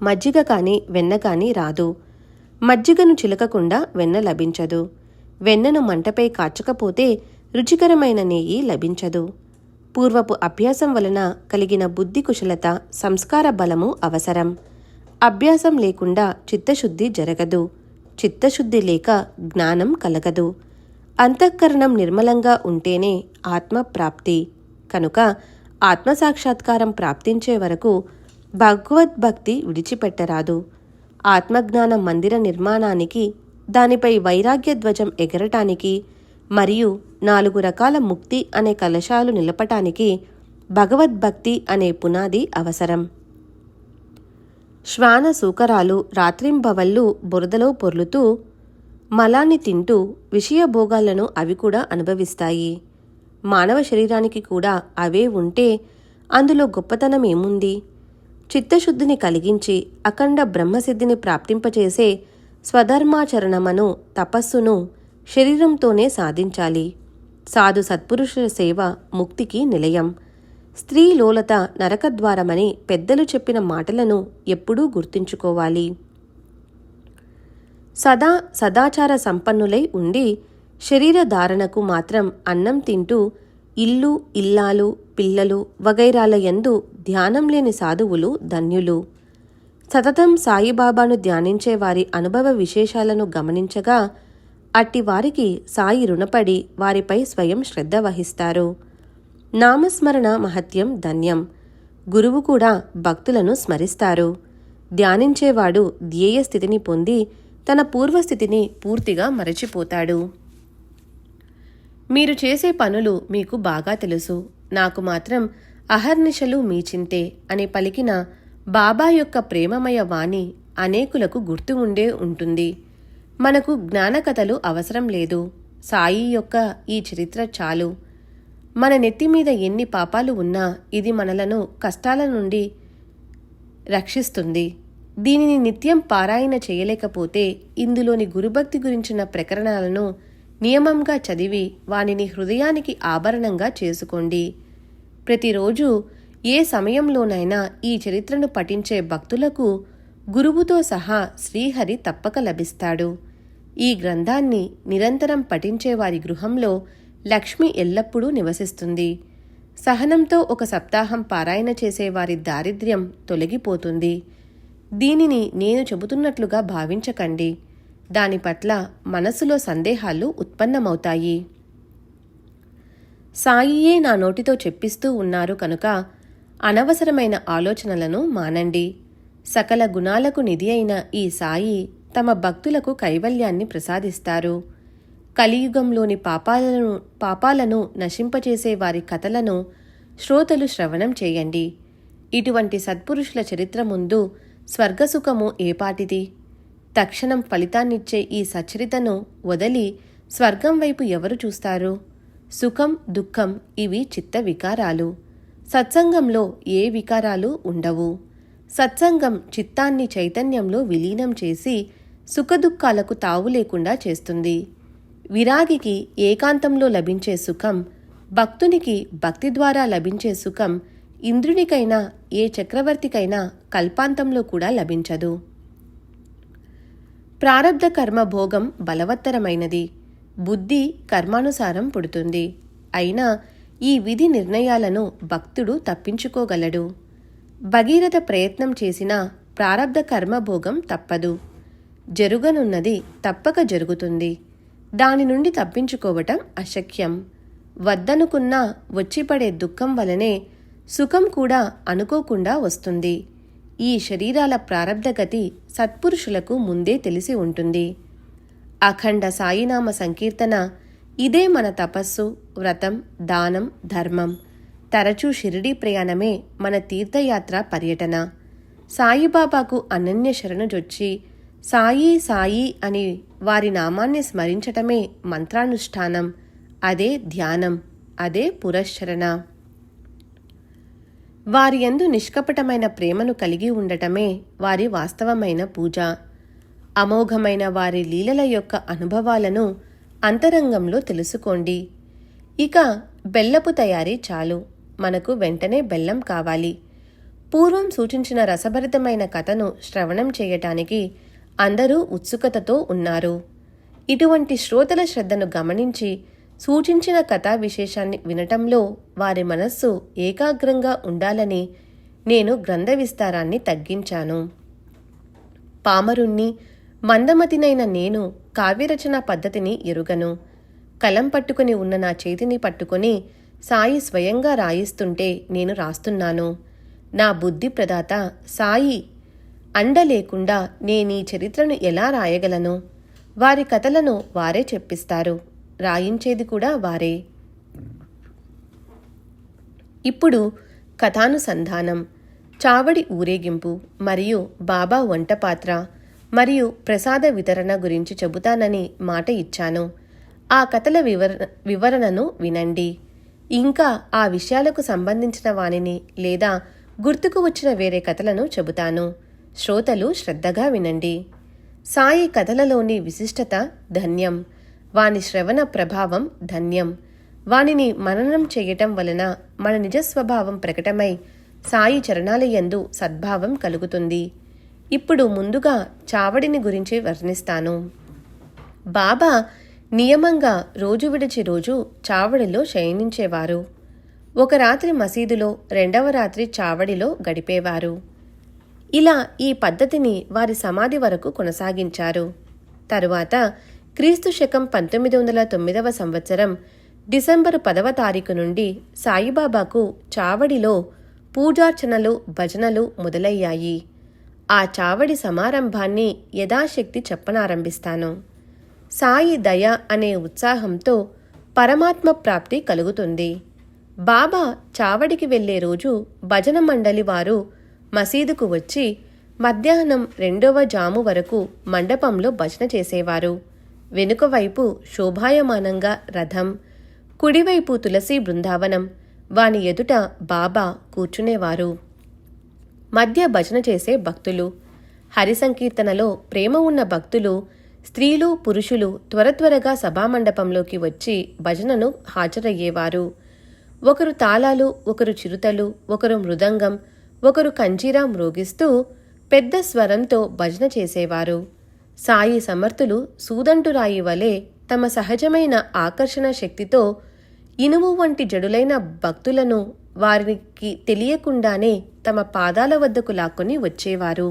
మజ్జిగ కానీ వెన్న కానీ రాదు. మజ్జిగను చిలకకుండా వెన్న లభించదు. వెన్నను మంటపై కాచకపోతే రుచికరమైన నెయ్యి లభించదు. పూర్వపు అభ్యాసం వలన కలిగిన బుద్ధి కుశలత, సంస్కార బలము అవసరం. అభ్యాసం లేకుండా చిత్తశుద్ధి జరగదు. చిత్తశుద్ధి లేక జ్ఞానం కలగదు. అంతఃకరణం నిర్మలంగా ఉంటేనే ఆత్మప్రాప్తి. కనుక ఆత్మసాక్షాత్కారం ప్రాప్తించే వరకు భగవద్భక్తి విడిచిపెట్టరాదు. ఆత్మజ్ఞాన మందిర నిర్మాణానికి, దానిపై వైరాగ్య ధ్వజం ఎగరటానికి మరియు 4 రకాల ముక్తి అనే కలశాలు నిలపటానికి భగవద్భక్తి అనే పునాది అవసరం. శ్వాన సూకరాలు రాత్రింబవళ్ళు బురదలో పొర్లుతూ మలాన్ని తింటూ విషయభోగాలను అవి కూడా అనుభవిస్తాయి. మానవ శరీరానికి కూడా అవే ఉంటే అందులో గొప్పతనం ఏముంది? చిత్తశుద్ధిని కలిగించి అఖండ బ్రహ్మసిద్ధిని ప్రాప్తింపచేసే స్వధర్మాచరణమను తపస్సును శరీరంతోనే సాధించాలి. సాధు సత్పురుషుల సేవ ముక్తికి నిలయం. స్త్రీ లోలత నరకద్వారమని పెద్దలు చెప్పిన మాటలను ఎప్పుడూ గుర్తుంచుకోవాలి. సదాచార సంపన్నులై ఉండి శరీర ధారణకు మాత్రం అన్నం తింటూ ఇల్లు, ఇల్లాలు, పిల్లలు వగైరాల యందు ధ్యానం లేని సాధువులు ధన్యులు. సతతం సాయిబాబాను ధ్యానించే వారి అనుభవ విశేషాలను గమనించగా అట్టి వారికి సాయి రుణపడి వారిపై స్వయం శ్రద్ధ వహిస్తారు. నామస్మరణ మహత్యం ధన్యం. గురువు కూడా భక్తులను స్మరిస్తారు. ధ్యానించేవాడు ధ్యేయ స్థితిని పొంది తన పూర్వస్థితిని పూర్తిగా మరచిపోతాడు. మీరు చేసే పనులు మీకు బాగా తెలుసు, నాకు మాత్రం అహర్నిశలు మీ చింతే అని పలికిన బాబా యొక్క ప్రేమమయ వాణి అనేకులకు గుర్తు ఉండే ఉంటుంది. మనకు జ్ఞానకథలు అవసరం లేదు. సాయి యొక్క ఈ చరిత్ర చాలు. మన నెత్తిమీద ఎన్ని పాపాలు ఉన్నా ఇది మనలను కష్టాల నుండి రక్షిస్తుంది. దీనిని నిత్యం పారాయణ చేయలేకపోతే ఇందులోని గురుభక్తి గురించిన ప్రకరణాలను నియమంగా చదివి వానిని హృదయానికి ఆభరణంగా చేసుకోండి. ప్రతిరోజు ఏ సమయంలోనైనా ఈ చరిత్రను పఠించే భక్తులకు గురువుతో సహా శ్రీహరి తప్పక లభిస్తాడు. ఈ గ్రంథాన్ని నిరంతరం పఠించే వారి గృహంలో లక్ష్మి ఎల్లప్పుడూ నివసిస్తుంది. సహనంతో ఒక సప్తాహం పారాయణ చేసేవారి దారిద్ర్యం తొలగిపోతుంది. దీనిని నేను చెబుతున్నట్లుగా భావించకండి. దాని పట్ల మనసులో సందేహాలు ఉత్పన్నమవుతాయి. సాయియే నా నోటితో చెప్పిస్తూ ఉన్నారు కనుక అనవసరమైన ఆలోచనలను మానండి. సకల గుణాలకు నిధి అయిన ఈ సాయి తమ భక్తులకు కైవల్యాన్ని ప్రసాదిస్తారు. కలియుగంలోని పాపాలను నశింపచేసే వారి కథలను శ్రోతలు శ్రవణం చేయండి. ఇటువంటి సత్పురుషుల చరిత్ర ముందు స్వర్గసుఖము ఏపాటిది? తక్షణం ఫలితాన్నిచ్చే ఈ సచరితను వదలి స్వర్గం వైపు ఎవరు చూస్తారు? సుఖం, దుఃఖం ఇవి చిత్త వికారాలు. సత్సంగంలో ఏ వికారాలు ఉండవు. సత్సంగం చిత్తాన్ని చైతన్యంలో విలీనం చేసి సుఖదుఖాలకు తావు లేకుండా చేస్తుంది. విరాగికి ఏకాంతంలో లభించే సుఖం, భక్తునికి భక్తి ద్వారా లభించే సుఖం ఇంద్రునికైనా ఏ చక్రవర్తికైనా కల్పాంతంలో కూడా లభించదు. ప్రారబ్ధ కర్మ భోగం బలవత్తరమైనది. బుద్ధి కర్మానుసారం పుడుతుంది. అయినా ఈ విధి నిర్ణయాలను భక్తుడు తప్పించుకోగలడు. భగీరథ ప్రయత్నం చేసినా ప్రారబ్ధ కర్మభోగం తప్పదు. జరుగనున్నది తప్పక జరుగుతుంది. దాని నుండి తప్పించుకోవటం అశక్యం. వద్దనుకున్నా వచ్చిపడే దుఃఖం వలనే సుఖం కూడా అనుకోకుండా వస్తుంది. ఈ శరీరాల ప్రారబ్ధగతి సత్పురుషులకు ముందే తెలిసి ఉంటుంది. అఖండ సాయినామ సంకీర్తన, ఇదే మన తపస్సు, వ్రతం, దానం, ధర్మం. తరచూ షిరిడీ ప్రయాణమే మన తీర్థయాత్ర పర్యటన. సాయిబాబాకు అనన్య శరణుజొచ్చి సాయి సాయి అని వారి నామాన్ని స్మరించటమే మంత్రానుష్ఠానం. అదే ధ్యానం, అదే పురశ్చరణ. వారి యందు నిష్కపటమైన ప్రేమను కలిగి ఉండటమే వారి వాస్తవమైన పూజ. అమోఘమైన వారి లీలల యొక్క అనుభవాలను అంతరంగంలో తెలుసుకోండి. ఇక బెల్లపు తయారీ చాలు. మనకు వెంటనే బెల్లం కావాలి. పూర్వం సూచించిన రసభరితమైన కథను శ్రవణం చేయటానికి అందరూ ఉత్సుకతతో ఉన్నారు. ఇటువంటి శ్రోతల శ్రద్ధను గమనించి సూచించిన కథా విశేషాన్ని వినటంలో వారి మనస్సు ఏకాగ్రంగా ఉండాలని నేను గ్రంథ విస్తారాన్ని తగ్గించాను. పామరుణ్ణి, మందమతినైన నేను కావ్యరచనా పద్ధతిని ఎరుగను. కలం పట్టుకుని ఉన్న నా చేతిని పట్టుకొని సాయి స్వయంగా రాయిస్తుంటే నేను రాస్తున్నాను. నా బుద్ధి ప్రదాత సాయి అండ లేకుండా నేనీ చరిత్రను ఎలా రాయగలను? వారి కథలను వారే చెప్పిస్తారు, రాయించేది కూడా వారే. ఇప్పుడు కథానుసంధానం, చావడి ఊరేగింపు మరియు బాబా వంటపాత్ర మరియు ప్రసాద వితరణ గురించి చెబుతానని మాట ఇచ్చాను. ఆ కథల వివరణను వినండి. ఇంకా ఆ విషయాలకు సంబంధించిన వానిని లేదా గుర్తుకు వచ్చిన వేరే కథలను చెబుతాను. శ్రోతలు శ్రద్ధగా వినండి. సాయి కథలలోని విశిష్టత ధన్యం. వాని శ్రవణ ప్రభావం ధన్యం. వానిని మననం చేయటం వలన మన నిజస్వభావం ప్రకటమై సాయి చరణాలయందు సద్భావం కలుగుతుంది. ఇప్పుడు ముందుగా చావడిని గురించి వర్ణిస్తాను. బాబా నియమంగా రోజు విడిచి రోజు చావడిలో శయనించేవారు. ఒక రాత్రి మసీదులో, రెండవ రాత్రి చావడిలో గడిపేవారు. ఇలా ఈ పద్ధతిని వారి సమాధి వరకు కొనసాగించారు. తరువాత క్రీస్తు శకం 1909 సంవత్సరం డిసెంబరు 10వ తారీఖు నుండి సాయిబాబాకు చావడిలో పూజార్చనలు, భజనలు మొదలయ్యాయి. ఆ చావడి సమారంభాన్ని యథాశక్తి చెప్పనారంభిస్తాను. సాయి దయ అనే ఉత్సాహంతో పరమాత్మ ప్రాప్తి కలుగుతుంది. బాబా చావడికి వెళ్లే రోజు భజన మండలి వారు మసీదుకు వచ్చి మధ్యాహ్నం 2వ జాము వరకు మండపంలో భజన చేసేవారు. వెనుక వైపు శోభాయమానంగా రథం, కుడివైపు తులసి బృందావనం, వాని ఎదుట బాబా కూర్చునేవారు. మధ్య భజన చేసే భక్తులు. హరి సంకీర్తనలో ప్రేమ ఉన్న భక్తులు, స్త్రీలు, పురుషులు త్వరత్వరగా సభామండపంలోకి వచ్చి భజనను హాజరయ్యేవారు. ఒకరు తాళాలు, ఒకరు చిరుతలు, ఒకరు మృదంగం, ఒకరు కంజీరా మ్రోగిస్తూ పెద్ద స్వరంతో భజన చేసేవారు. సాయి సమర్థులు సూదంటురాయి వలె తమ సహజమైన ఆకర్షణ శక్తితో ఇనుము వంటి జడులైన భక్తులను వారికి తెలియకుండానే తమ పాదాల వద్దకు లాక్కొని వచ్చేవారు.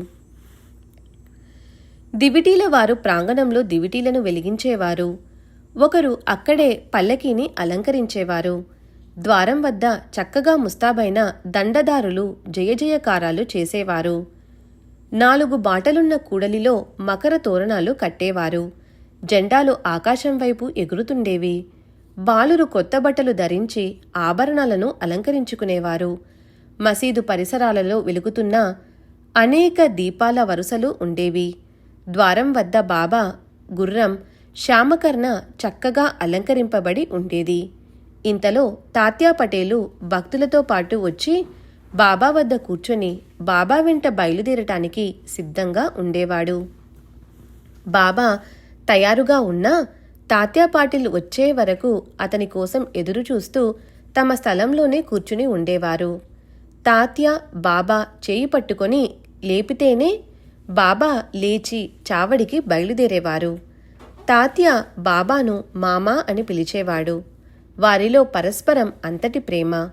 దివిటీల వారు ప్రాంగణంలో దివిటీలను వెలిగించేవారు. ఒకరు అక్కడే పల్లకీని అలంకరించేవారు. ద్వారం వద్ద చక్కగా ముస్తాబైన దండదారులు జయజయకారాలు చేసేవారు. 4 బాటలున్న కూడలిలో మకర తోరణాలు కట్టేవారు. జెండాలు ఆకాశం వైపు ఎగురుతుండేవి. బాలురు కొత్త బట్టలు ధరించి ఆభరణాలను అలంకరించుకునేవారు. మసీదు పరిసరాలలో వెలుగుతున్న అనేక దీపాల వరుసలు ఉండేవి. ద్వారం వద్ద బాబా గుర్రం శ్యామకర్ణ చక్కగా అలంకరింపబడి ఉండేది. ఇంతలో తాత్యా పటేలు భక్తులతో పాటు వచ్చి బాబా వద్ద కూర్చొని బాబా వెంట బయలుదేరటానికి సిద్ధంగా ఉండేవాడు. బాబా తయారుగా ఉన్నా తాత్యా పాటిల్ వచ్చే వరకు అతని కోసం ఎదురుచూస్తూ తమ స్థలంలోనే కూర్చుని ఉండేవారు. తాత్య బాబా చేయి పట్టుకొని లేపితేనే బాబా లేచి చావడికి బయలుదేరేవారు. తాత్య బాబాను మామా అని పిలిచేవాడు. వారిలో పరస్పరం అంతటి ప్రేమ.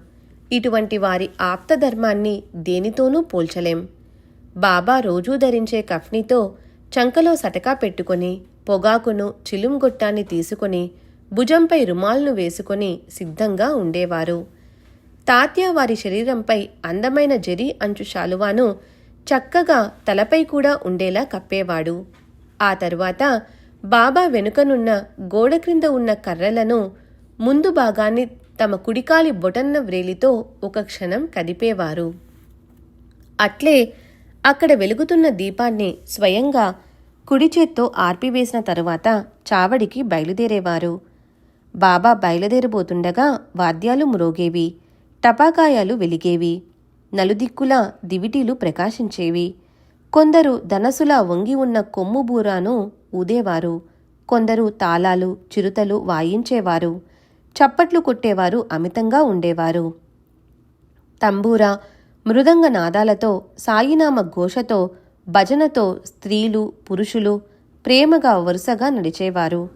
ఇటువంటి వారి ఆప్తధర్మాన్ని దేనితోనూ పోల్చలేం. బాబా రోజూ ధరించే కఫ్నీతో చంకలో సటకా పెట్టుకొని, పొగాకును చిలుంగొట్టాన్ని తీసుకొని, భుజంపై రుమాల్ను వేసుకొని సిద్ధంగా ఉండేవారు. తాత్య వారి శరీరంపై అందమైన జరీ అంచు శాలువాను చక్కగా తలపై కూడా ఉండేలా కప్పేవాడు. ఆ తరువాత బాబా వెనుకనున్న గోడ క్రింద ఉన్న కర్రలను ముందు భాగాన్ని తమ కుడికాలి బొటన్న వ్రేలితో ఒక క్షణం కదిపేవారు. అట్లే అక్కడ వెలుగుతున్న దీపాన్ని స్వయంగా కుడి చేత్తో ఆర్పివేసిన తరువాత చావడికి బయలుదేరేవారు. బాబా బయలుదేరబోతుండగా వాద్యాలు మ్రోగేవి, టపాకాయాలు వెలిగేవి, నలుదిక్కులా దివిటీలు ప్రకాశించేవి. కొందరు ధనసులా వంగి ఉన్న కొమ్ము బూరాను ఊదేవారు. కొందరు తాళాలు, చిరుతలు వాయించేవారు. చప్పట్లు కొట్టేవారు అమితంగా ఉండేవారు. తంబూరా, మృదంగ నాదాలతో, సాయినామ ఘోషతో, భజనతో స్త్రీలు, పురుషులు ప్రేమగా వరుసగా నడిచేవారు.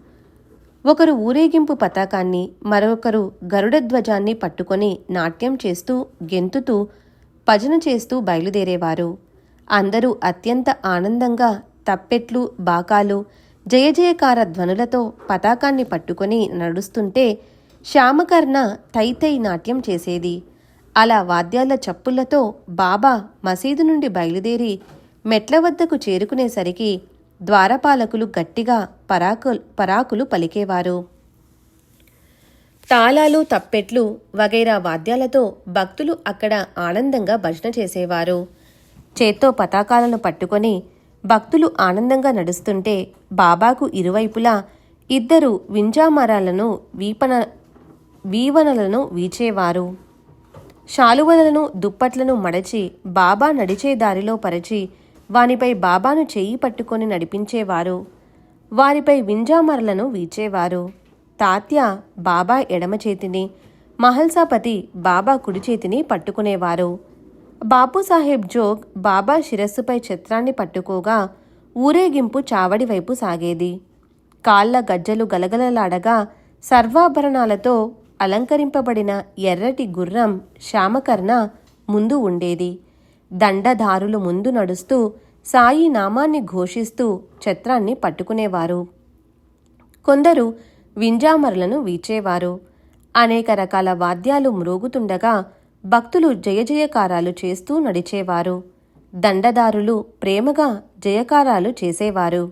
ఒకరు ఊరేగింపు పతాకాన్ని, మరొకరు గరుడధ్వజాన్ని పట్టుకొని నాట్యం చేస్తూ, గెంతుతూ, భజన చేస్తూ బయలుదేరేవారు. అందరూ అత్యంత ఆనందంగా తప్పెట్లు, బాకాలు, జయజయకార ధ్వనులతో పతాకాన్ని పట్టుకొని నడుస్తుంటే శ్యామకర్ణ తైతై నాట్యం చేసేది. అలా వాద్యాల చప్పుళ్లతో బాబా మసీదు నుండి బయలుదేరి మెట్ల వద్దకు చేరుకునేసరికి ద్వారపాలకులు గట్టిగా పరాకులు పలికేవారు. తాళాలు, తప్పెట్లు వగైరా వాద్యాలతో భక్తులు అక్కడ ఆనందంగా భజన చేసేవారు. చేత్తో పతాకాలను పట్టుకొని భక్తులు ఆనందంగా నడుస్తుంటే బాబాకు ఇరువైపులా ఇద్దరు వింజామరాలను వీవనలను వీచేవారు. శాలువలను, దుప్పట్లను మడచి బాబా నడిచే దారిలో పరిచి వానిపై బాబాను చెయ్యి పట్టుకొని నడిపించేవారు. వారిపై వింజామరలను వీచేవారు. తాత్య బాబా ఎడమ చేతిని, మహల్సాపతి బాబా కుడి చేతిని పట్టుకునేవారు. బాపూసాహెబ్ జోగ్ బాబా శిరస్సుపై ఛత్రాన్ని పట్టుకోగా ఊరేగింపు చావడి వైపు సాగేది. కాళ్ల గజ్జలు గలగలలాడగా సర్వాభరణాలతో అలంకరింపబడిన ఎర్రటి గుర్రం శ్యామకర్ణ ముందు ఉండేది. దండధారులు ముందు నడుస్తూ సాయి నామాన్ని ఘోషిస్తూ ఛత్రాన్ని పట్టుకునేవారు. కొందరు వింజామరలను వీచేవారు. అనేక రకాల వాద్యాలు మ్రోగుతుండగా భక్తులు జయజయకారాలు చేస్తూ నడిచేవారు. దండదారులు ప్రేమగా జయకారాలు చేసేవారు.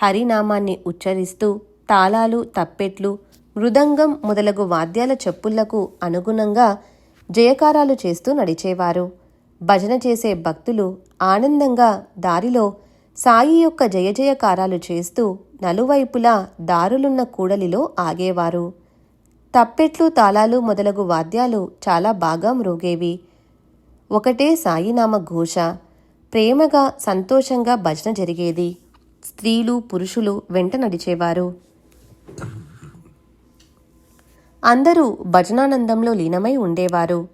హరినామాన్ని ఉచ్చరిస్తూ తాళాలు, తప్పెట్లు, మృదంగం మొదలగు వాద్యాల చెప్పుళ్లకు అనుగుణంగా జయకారాలు చేస్తూ నడిచేవారు. భజన చేసే భక్తులు ఆనందంగా దారిలో సాయి యొక్క జయజయకారాలు చేస్తూ నలువైపులా దారులున్న కూడలిలో ఆగేవారు. తప్పెట్లు, తాళాలు మొదలగు వాద్యాలు చాలా బాగా మ్రోగేవి. ఒకటే సాయినామ ఘోష. ప్రేమగా, సంతోషంగా భజన జరిగేది. స్త్రీలు, పురుషులు వెంట నడిచేవారు. అందరూ భజనానందంలో లీనమై ఉండేవారు.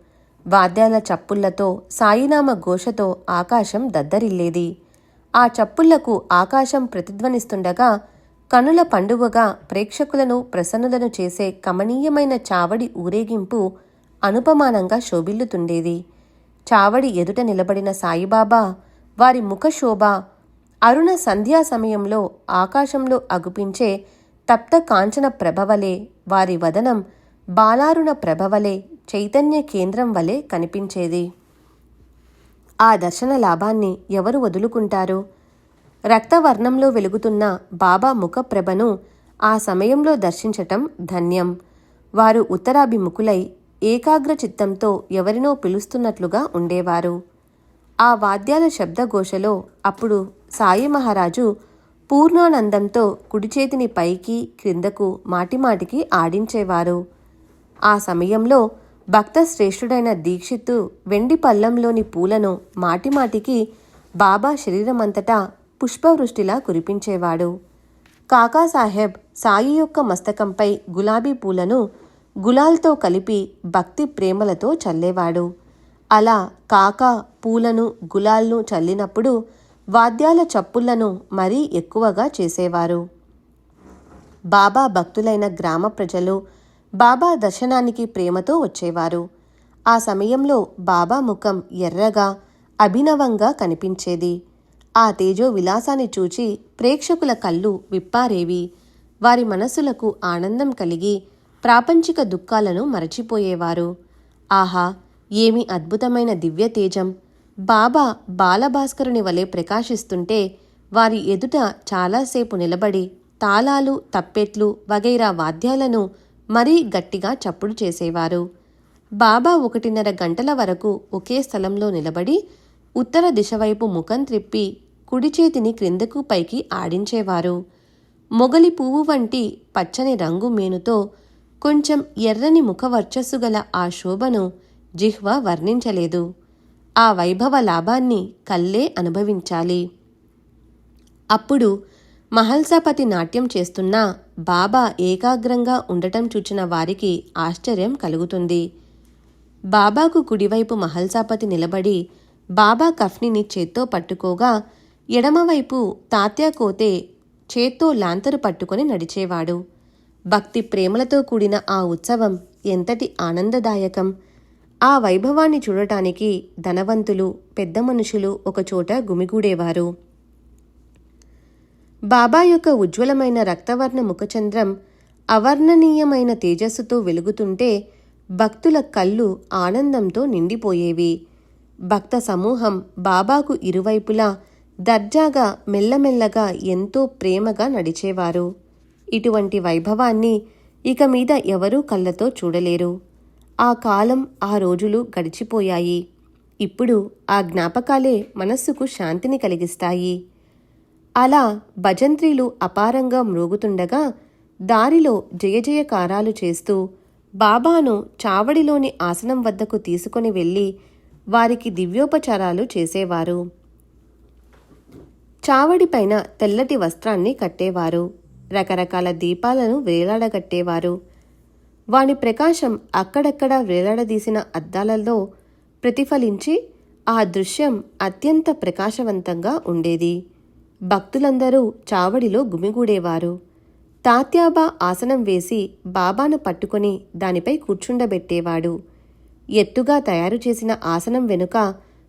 వాద్యాల చప్పుళ్లతో, సాయినామ ఘోషతో ఆకాశం దద్దరిల్లేది. ఆ చప్పుళ్లకు ఆకాశం ప్రతిధ్వనిస్తుండగా కనుల పండుగగా ప్రేక్షకులను ప్రసన్నులను చేసే కమనీయమైన చావడి ఊరేగింపు అనుపమానంగా శోభిల్లుతుండేది. చావడి ఎదుట నిలబడిన సాయిబాబా వారి ముఖశోభ అరుణ సంధ్యా సమయంలో ఆకాశంలో అగుపించే తప్త కాంచన ప్రభవలే, వారి వదనం బాలారుణ ప్రభవలే, చైతన్య కేంద్రం వలె కనిపించేది. ఆ దర్శన లాభాన్ని ఎవరు వదులుకుంటారు? రక్తవర్ణంలో వెలుగుతున్న బాబా ముఖప్రభను ఆ సమయంలో దర్శించటం ధన్యం. వారు ఉత్తరాభిముఖులై ఏకాగ్ర చిత్తంతో ఎవరినో పిలుస్తున్నట్లుగా ఉండేవారు. ఆ వాద్యాల శబ్దఘోషలో అప్పుడు సాయి మహారాజు పూర్ణానందంతో కుడిచేతిని పైకి క్రిందకు మాటిమాటికి ఆడించేవారు. ఆ సమయంలో భక్త శ్రేష్ఠుడైన దీక్షిత్తు వెండి పళ్ళంలోని పూలను మాటిమాటికి బాబా శరీరమంతటా పుష్పవృష్టిలా కురిపించేవాడు. కాకాసాహెబ్ సాయి యొక్క మస్తకంపై గులాబీ పూలను గులాల్తో కలిపి భక్తి ప్రేమలతో చల్లేవాడు. అలా కాక పూలను గులాల్ను చల్లినప్పుడు వాద్యాల చప్పుళ్లను మరీ ఎక్కువగా చేసేవారు. బాబా భక్తులైన గ్రామ ప్రజలు బాబా దర్శనానికి ప్రేమతో వచ్చేవారు. ఆ సమయంలో బాబా ముఖం ఎర్రగా అభినవంగా కనిపించేది. ఆ తేజో విలాసాన్ని చూచి ప్రేక్షకుల కళ్ళు విప్పారేవి. వారి మనస్సులకు ఆనందం కలిగి ప్రాపంచిక దుఃఖాలను మరచిపోయేవారు. ఆహా, ఏమి అద్భుతమైన దివ్య తేజం! బాబా బాలభాస్కరుని వలె ప్రకాశిస్తుంటే వారి ఎదుట చాలాసేపు నిలబడి తాళాలు, తప్పెట్లు వగైరా వాద్యాలను మరీ గట్టిగా చప్పుడు చేసేవారు. బాబా 1:30 గంటల వరకు ఒకే స్థలంలో నిలబడి ఉత్తర దిశ వైపు ముఖం త్రిప్పి కుడి చేతిని క్రిందకు పైకి ఆడించేవారు. మొగలి పువ్వు వంటి పచ్చని రంగు మేనుతో కొంచెం ఎర్రని ముఖ వర్చస్సు గల ఆ శోభను జిహ్వ వర్ణించలేదు. ఆ వైభవ లాభాన్ని కళ్ళే అనుభవించాలి. అప్పుడు మహల్సాపతి నాట్యం చేస్తున్నా బాబా ఏకాగ్రంగా ఉండటం చూచిన వారికి ఆశ్చర్యం కలుగుతుంది. బాబాకు కుడివైపు మహల్సాపతి నిలబడి బాబా కఫ్నిని చేత్తో పట్టుకోగా ఎడమవైపు తాత్యా కోతే చేత్తో లాంతరు పట్టుకొని నడిచేవాడు. భక్తి ప్రేమలతో కూడిన ఆ ఉత్సవం ఎంతటి ఆనందదాయకం! ఆ వైభవాన్ని చూడటానికి ధనవంతులు, పెద్ద మనుషులు ఒకచోట గుమిగూడేవారు. బాబా యొక్క ఉజ్వలమైన రక్తవర్ణ ముఖచంద్రం అవర్ణనీయమైన తేజస్సుతో వెలుగుతుంటే భక్తుల కళ్ళు ఆనందంతో నిండిపోయేవి. భక్త సమూహం బాబాకు ఇరువైపులా దర్జాగా మెల్లమెల్లగా ఎంతో ప్రేమగా నడిచేవారు. ఇటువంటి వైభవాన్ని ఇక మీద ఎవరూ కళ్ళతో చూడలేరు. ఆ కాలం, ఆ రోజులు గడిచిపోయాయి. ఇప్పుడు ఆ జ్ఞాపకాలే మనస్సుకు శాంతిని కలిగిస్తాయి. అలా భజంత్రీలు అపారంగా మ్రోగుతుండగా దారిలో జయజయకారాలు చేస్తూ బాబాను చావడిలోని ఆసనం వద్దకు తీసుకొని వెళ్ళి వారికి దివ్యోపచారాలు చేసేవారు. చావడిపైన తెల్లటి వస్త్రాన్ని కట్టేవారు. రకరకాల దీపాలను వేలాడగట్టేవారు. వాని ప్రకాశం అక్కడక్కడా వేలాడదీసిన అద్దాలలో ప్రతిఫలించి ఆ దృశ్యం అత్యంత ప్రకాశవంతంగా ఉండేది. భక్తులందరూ చావడిలో గుమిగూడేవారు. తాత్యాబా ఆసనం వేసి బాబాను పట్టుకొని దానిపై కూర్చుండబెట్టేవాడు. ఎత్తుగా తయారు చేసిన ఆసనం వెనుక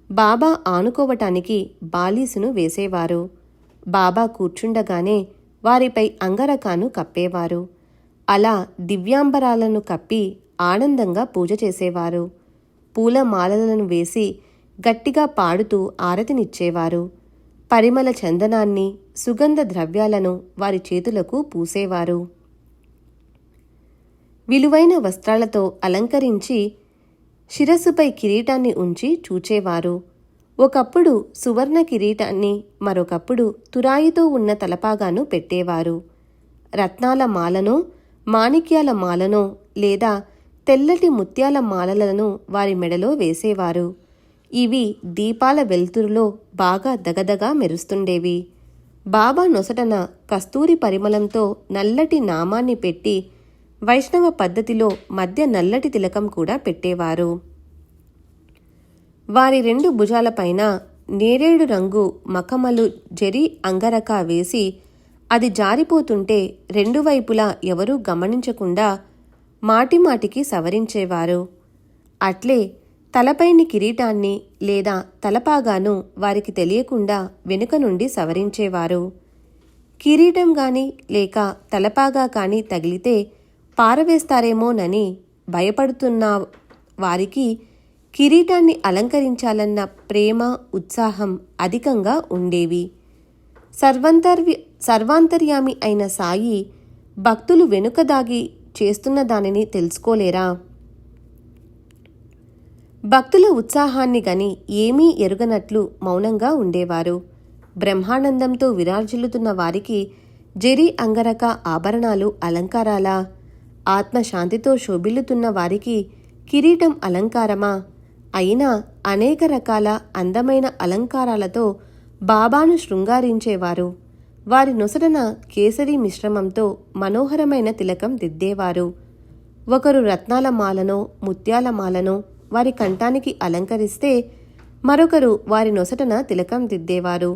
బాబా ఆనుకోవటానికి బాలీసును వేసేవారు. బాబా కూర్చుండగానే వారిపై అంగరకాను కప్పేవారు. అలా దివ్యాంబరాలను కప్పి ఆనందంగా పూజ చేసేవారు. పూల మాలలను వేసి గట్టిగా పాడుతూ ఆరతినిచ్చేవారు. పరిమళ చందనాన్ని, సుగంధ ద్రవ్యాలను వారి చేతులకు పూసేవారు. విలువైన వస్త్రాలతో అలంకరించి శిరస్సుపై కిరీటాన్ని ఉంచి చూచేవారు. ఒకప్పుడు సువర్ణ కిరీటాన్ని, మరొకప్పుడు తురాయితో ఉన్న తలపాగాను పెట్టేవారు. రత్నాల మాలనో, మాణిక్యాల మాలనో లేదా తెల్లటి ముత్యాల మాలలను వారి మెడలో వేసేవారు. ఇవి దీపాల వెలుతురులో బాగా దగదగా మెరుస్తుండేవి. బాబా నొసటన కస్తూరి పరిమళంతో నల్లటి నామాన్ని పెట్టి వైష్ణవ పద్ధతిలో మధ్య నల్లటి తిలకం కూడా పెట్టేవారు. వారి 2 భుజాలపైన నేరేడు రంగు మఖమలు జరి అంగరక వేసి అది జారిపోతుంటే 2 వైపులా ఎవరూ గమనించకుండా మాటిమాటికి సవరించేవారు. అట్లే తలపైని కిరీటాన్ని లేదా తలపాగాను వారికి తెలియకుండా వెనుక నుండి సవరించేవారు. కిరీటం గాని లేక తలపాగా కాని తగిలితే పారవేస్తారేమోనని భయపడుతున్న వారికి కిరీటాన్ని అలంకరించాలన్న ప్రేమ, ఉత్సాహం అధికంగా ఉండేవి. సర్వాంతర్యామి అయిన సాయి భక్తులు వెనుక దాగి చేస్తున్న దానిని తెలుసుకోలేరా? భక్తుల ఉత్సాహాన్ని గని ఏమీ ఎరుగనట్లు మౌనంగా ఉండేవారు. బ్రహ్మానందంతో విరాజిల్లుతున్న వారికి జరి అంగరక ఆభరణాలు అలంకారాలా? ఆత్మశాంతితో శోభిల్లుతున్న వారికి కిరీటం అలంకారమా? అయినా అనేక రకాల అందమైన అలంకారాలతో బాబాను శృంగారించేవారు. వారి నొసటన కేసరి మిశ్రమంతో మనోహరమైన తిలకం దిద్దేవారు. ఒకరు రత్నాల మాలనో, ముత్యాల మాలనో, వారి కంఠానికి అలంకరిస్తే మరొకరు వారి నొసటన తిలకం దిద్దేవారు.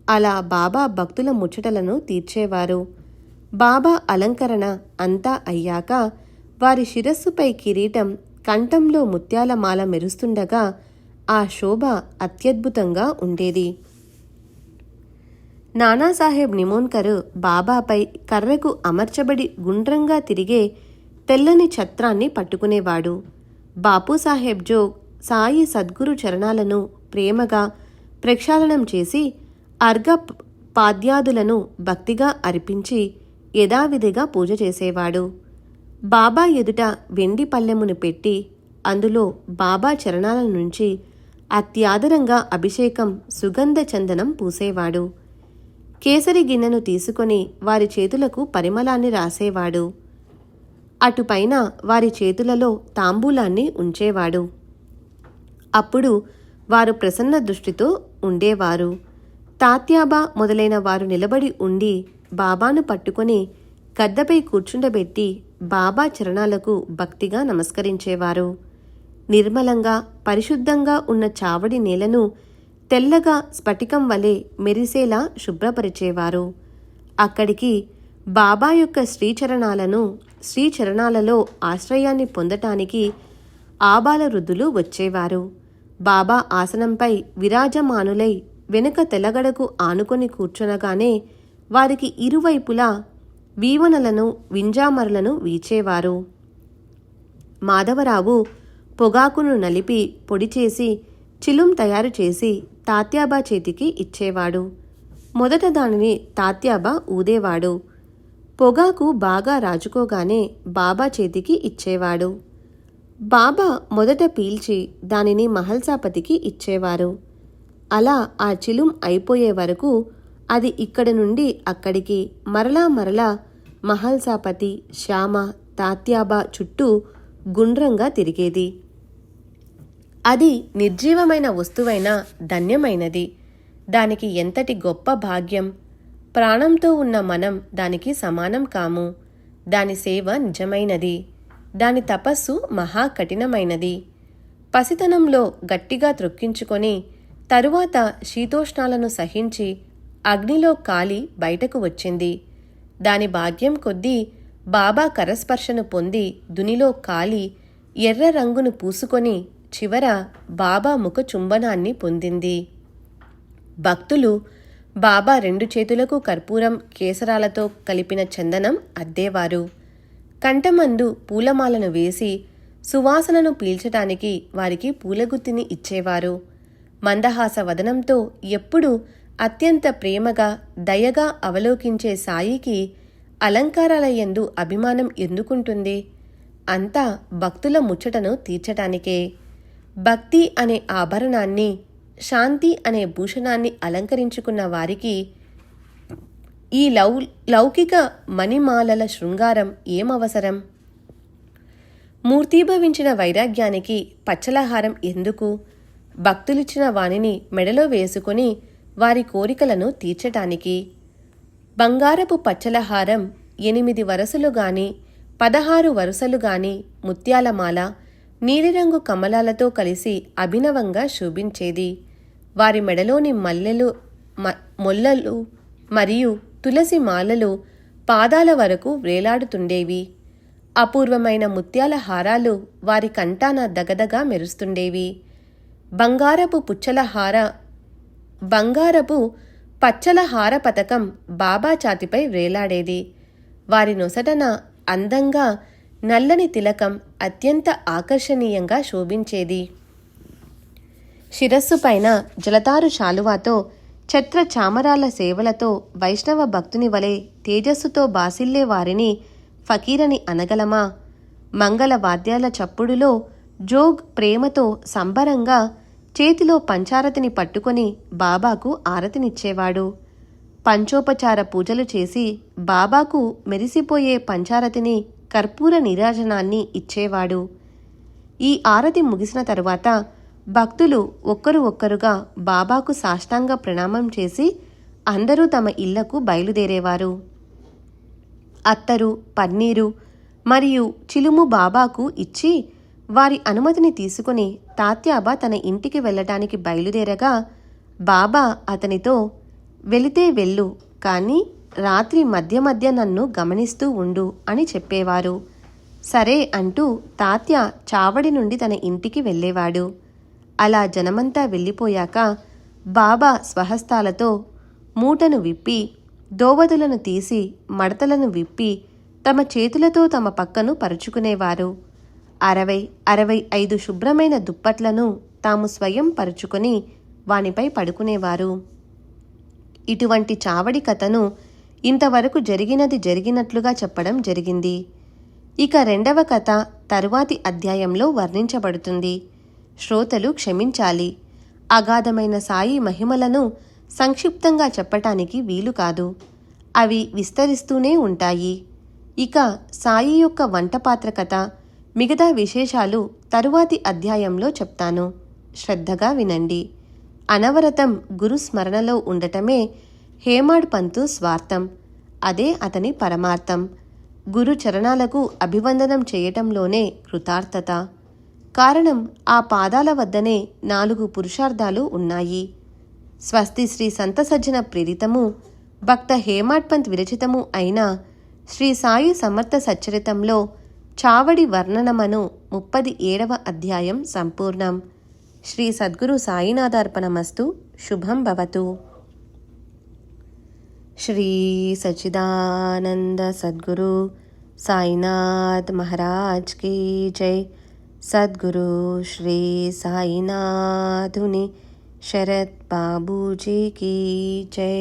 అలా బాబా భక్తుల ముచ్చటలను తీర్చేవారు. బాబా అలంకరణ అంతా అయ్యాక వారి శిరస్సుపై కిరీటం, కంఠంలో ముత్యాల మాల మెరుస్తుండగా ఆ శోభ అత్యద్భుతంగా ఉండేది. నానాసాహెబ్ నిమోన్కర్ బాబాపై కర్రకు అమర్చబడి గుండ్రంగా తిరిగే తెల్లని ఛత్రాన్ని పట్టుకునేవాడు. బాపూసాహెబ్ జోగ్ సాయి సద్గురు చరణాలను ప్రేమగా ప్రక్షాళనం చేసి అర్ఘ పాద్యాదులను భక్తిగా అర్పించి యథావిధిగా పూజ చేసేవాడు. బాబా ఎదుట వెండి పల్లెమును పెట్టి అందులో బాబా చరణాల నుంచి అత్యాదరంగా అభిషేకం, సుగంధ చందనం పూసేవాడు. కేసరి గిన్నెను తీసుకొని వారి చేతులకు పరిమళాన్ని రాసేవాడు. అటుపైన వారి చేతులలో తాంబూలాన్ని ఉంచేవాడు. అప్పుడు వారు ప్రసన్న దృష్టితో ఉండేవారు. తాత్యాబా మొదలైన వారు నిలబడి ఉండి బాబాను పట్టుకొని గద్దపై కూర్చుండబెట్టి బాబా చరణాలకు భక్తిగా నమస్కరించేవారు. నిర్మలంగా పరిశుద్ధంగా ఉన్న చావడి నేలను తెల్లగా స్ఫటికం వలె మెరిసేలా శుభ్రపరిచేవారు. అక్కడికి బాబా యొక్క శ్రీచరణాలలో ఆశ్రయాన్ని పొందటానికి ఆబాల వృద్ధులు వచ్చేవారు. బాబా ఆసనంపై విరాజమానులై వెనుక తెల్లగడకు ఆనుకొని కూర్చొనగానే వారికి ఇరువైపులా వీవనలను, వింజామరులను వీచేవారు. మాధవరావు పొగాకును నలిపి పొడి చేసి చిలుం తయారు చేసి తాత్యాబా చేతికి ఇచ్చేవాడు. మొదట దానిని తాత్యాబా ఊదేవాడు. పొగాకు బాగా రాజుకోగానే బాబా చేతికి ఇచ్చేవాడు. బాబా మొదట పీల్చి దానిని మహల్సాపతికి ఇచ్చేవారు. అలా ఆ చిలుం అయిపోయే వరకు అది ఇక్కడి నుండి అక్కడికి మరలా మహల్సాపతి, శ్యామ, తాత్యాబా చుట్టూ గుండ్రంగా తిరిగేది. అది నిర్జీవమైన వస్తువైన ధన్యమైనది. దానికి ఎంతటి గొప్ప భాగ్యం! ప్రాణంతో ఉన్న మనం దానికి సమానం కాము. దాని సేవ నిజమైనది. దాని తపస్సు మహా కఠినమైనది. పసితనంలో గట్టిగా త్రొక్కించుకొని తరువాత శీతోష్ణాలను సహించి అగ్నిలో కాలి బయటకు వచ్చింది. దాని భాగ్యం కొద్దీ బాబా కరస్పర్శను పొంది దునిలో కాలి ఎర్ర రంగును పూసుకొని చివర బాబా ముఖ చుంబనాన్ని పొందింది. భక్తులు బాబా 2 చేతులకు కర్పూరం, కేసరాలతో కలిపిన చందనం అద్దేవారు. కంఠమందు పూలమాలను వేసి సువాసనను పీల్చటానికి వారికి పూలగుత్తిని ఇచ్చేవారు. మందహాస వదనంతో ఎప్పుడూ అత్యంత ప్రేమగా, దయగా అవలోకించే సాయికి అలంకారాలయందు అభిమానం ఎందుకుంటుంది? అంతా భక్తుల ముచ్చటను తీర్చటానికే. భక్తి అనే ఆభరణాన్ని, శాంతి అనే భూషణాన్ని అలంకరించుకున్న వారికి ఈ లౌకిక మణిమాలల శృంగారం ఏమవసరం? మూర్తీభవించిన వైరాగ్యానికి పచ్చలహారం ఎందుకు? భక్తులిచ్చిన వానిని మెడలో వేసుకుని వారి కోరికలను తీర్చటానికి. బంగారపు పచ్చలహారం 8 వరసలు గాని 16 వరుసలు గాని ముత్యాలమాల, నీలిరంగు కమలాలతో కలిసి అభినవంగా శోభించేది. వారి మెడలోని మొల్లలు మరియు తులసి మాలలు పాదాల వరకు వేలాడుతుండేవి. అపూర్వమైన ముత్యాల హారాలు వారి కంఠాన దగదగా మెరుస్తుండేవి. బంగారపు పచ్చల హార పతకం బాబా ఛాతిపై వేలాడేది. వారి నొసటన అందంగా నల్లని తిలకం అత్యంత ఆకర్షణీయంగా శోభించేది. శిరస్సు పైన జలతారు శాలువాతో, ఛత్ర చామరాల సేవలతో వైష్ణవ భక్తుని వలె తేజస్సుతో బాసిల్లే వారిని ఫకీరని అనగలమా? మంగళ వాద్యాల చప్పుడులో జోగ్ ప్రేమతో సంబరంగా చేతిలో పంచారతిని పట్టుకొని బాబాకు ఆరతినిచ్చేవాడు. పంచోపచార పూజలు చేసి బాబాకు మెరిసిపోయే పంచారతిని, కర్పూర నీరాజనాన్ని ఇచ్చేవాడు. ఈ ఆరతి ముగిసిన తరువాత భక్తులు ఒక్కరుగా బాబాకు సాష్టాంగ ప్రణామం చేసి అందరూ తమ ఇళ్లకు బయలుదేరేవారు. అత్తరు, పన్నీరు మరియు చిలుము బాబాకు ఇచ్చి వారి అనుమతిని తీసుకుని తాత్యాబా తన ఇంటికి వెళ్ళటానికి బయలుదేరగా బాబా అతనితో, వెళితే వెళ్ళు, కానీ రాత్రి మధ్య మధ్య నన్ను గమనిస్తూ ఉండు అని చెప్పేవారు. సరే అంటూ తాత్య చావడి నుండి తన ఇంటికి వెళ్ళేవాడు. అలా జనమంతా వెళ్ళిపోయాక బాబా స్వహస్తాలతో మూటను విప్పి, దోవదులను తీసి, మడతలను విప్పి తమ చేతులతో తమ పక్కను పరుచుకునేవారు. 60-65 శుభ్రమైన దుప్పట్లను తాము స్వయం పరుచుకొని వానిపై పడుకునేవారు. ఇటువంటి చావడి కథను ఇంతవరకు జరిగినట్లుగా చెప్పడం జరిగింది. ఇక రెండవ కథ తరువాతి అధ్యాయంలో వర్ణించబడుతుంది. శ్రోతలు క్షమించాలి. అగాధమైన సాయి మహిమలను సంక్షిప్తంగా చెప్పటానికి వీలు కాదు. అవి విస్తరిస్తూనే ఉంటాయి. ఇక సాయి యొక్క వంటపాత్ర కథ, మిగతా విశేషాలు తరువాతి అధ్యాయంలో చెప్తాను. శ్రద్ధగా వినండి. అనవరతం గురు స్మరణలో ఉండటమే హేమాడ్ పంతు స్వార్థం. అదే అతని పరమార్థం. గురు చరణాలకు అభివందనం చేయటంలోనే కృతార్థత. కారణం, ఆ పాదాల వద్దనే 4 పురుషార్థాలు ఉన్నాయి. స్వస్తి శ్రీ సంత సజ్జన ప్రేరితము, భక్త హేమాడ్ పంత్ విరచితము అయిన శ్రీ సాయి సమర్థ సచ్చరితంలో చావడి వర్ణనమను 37వ అధ్యాయం సంపూర్ణం. శ్రీ సద్గురు సాయినాథార్పణమస్తు. శుభం భవతు. శ్రీ సచ్చిదానంద సద్గురు సాయినాథ్ మహారాజ్ కీ జై. సద్గురు శ్రీ సాయినాథుని శరత్ బాబూజీ కీ జై.